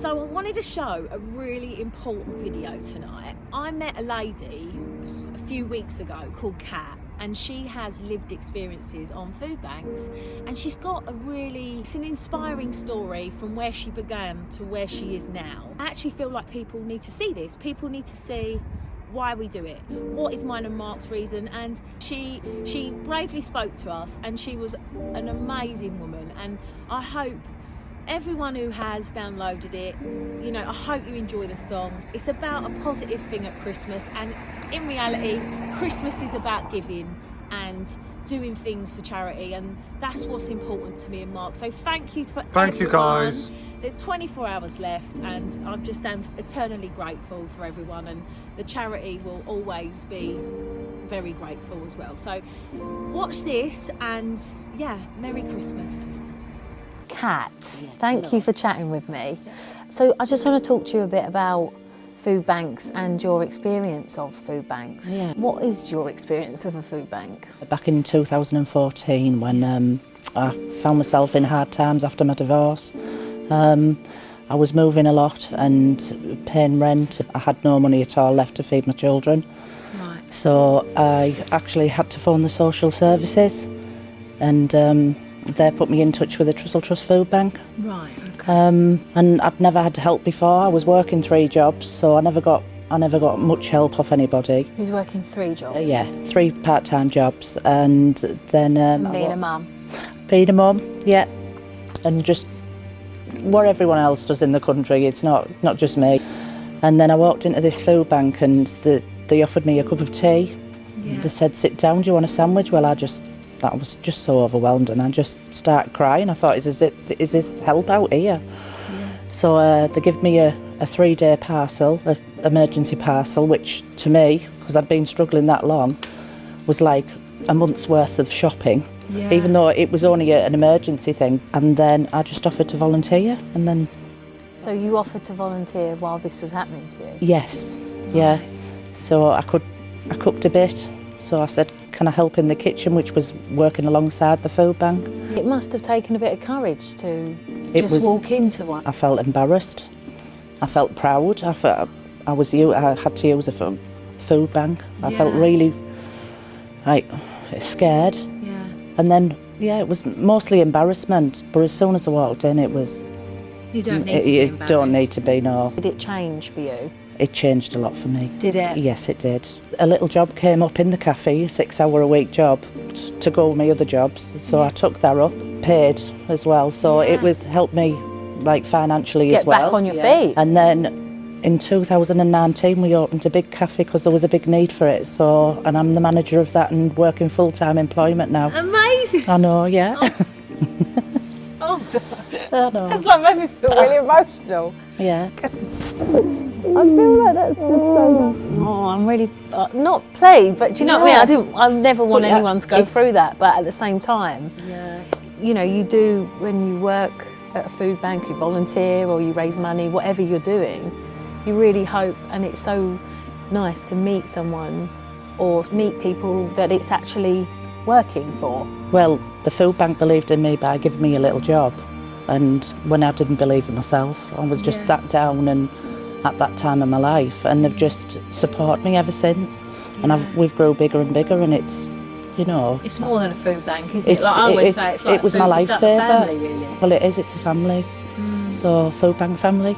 So I wanted to show a really important video tonight. I met a lady a few weeks ago called Kat, and she has lived experiences on food banks, and she's got it's an inspiring story from where she began to where she is now. I actually feel like people need to see this. People need to see why we do it, what is mine and Mark's reason. And she bravely spoke to us, and she was an amazing woman, and I hope everyone who has downloaded it, you know, I hope you enjoy the song. It's about a positive thing at Christmas, and in reality Christmas is about giving and doing things for charity, and that's what's important to me and Mark. So thank you you guys. There's 24 hours left, and I just am eternally grateful for everyone, and the charity will always be very grateful as well. So watch this, and yeah, Merry Christmas. Kat, thank you for chatting with me. So I just want to talk to you a bit about food banks and your experience of food banks. Yeah. What is your experience of a food bank? Back in 2014, when I found myself in hard times after my divorce, I was moving a lot and paying rent. I had no money at all left to feed my children. Right. So I actually had to phone the social services, and they put me in touch with the Trussell Trust food bank. Right, okay. And I'd never had help before. I was working 3 jobs, so I never got much help off anybody. Who's working 3 jobs? Yeah, 3 part-time jobs, and then Being a mum. Being a mum, yeah, and just what everyone else does in the country. It's not just me. And then I walked into this food bank, and they offered me a cup of tea. Yeah. They said, "Sit down. Do you want a sandwich?" Well, I was just so overwhelmed, and I just started crying. I thought, is this help out here? Yeah. So they give me a 3-day parcel, an emergency parcel, which to me, because I'd been struggling that long, was like a month's worth of shopping, Yeah. even though it was only an emergency thing. And then I just offered to volunteer, and then... So you offered to volunteer while this was happening to you? Yes, yeah. So I cooked a bit, so I said, can I help in the kitchen, which was working alongside the food bank. It must have taken a bit of courage to walk into one. I felt embarrassed. I felt proud. I had to use a food bank. I felt really scared. Yeah. And then, it was mostly embarrassment. But as soon as I walked in, it was... You don't need to be You embarrassed. don't need to be, no. Did it change for you? It changed a lot for me. Did it? Yes, it did. A little job came up in the cafe, a 6-hour-a-week job, to go with my other jobs. So I took that up, paid as well. So it helped me financially as well. Get back on your feet. And then in 2019 we opened a big cafe because there was a big need for it. So, and I'm the manager of that and working full-time employment now. Amazing. I know, yeah. Oh, I know. that's like made me feel really emotional. Yeah. I feel like that's just so... Oh, I'm really not pleased, but do you know what I mean? I never want anyone to go through that, but at the same time, you know, you do, when you work at a food bank, you volunteer or you raise money, whatever you're doing, you really hope, and it's so nice to meet someone or meet people that it's actually working for. Well, the food bank believed in me by giving me a little job, and when I didn't believe in myself, I was just that down and at that time of my life, and they've just supported me ever since. And we've grown bigger and bigger, and it's, you know... It's more than a food bank, isn't it? Like I always say, it's like it was food, my it's like lifesaver. a family, really. Well, it is, it's a family. So, food bank family.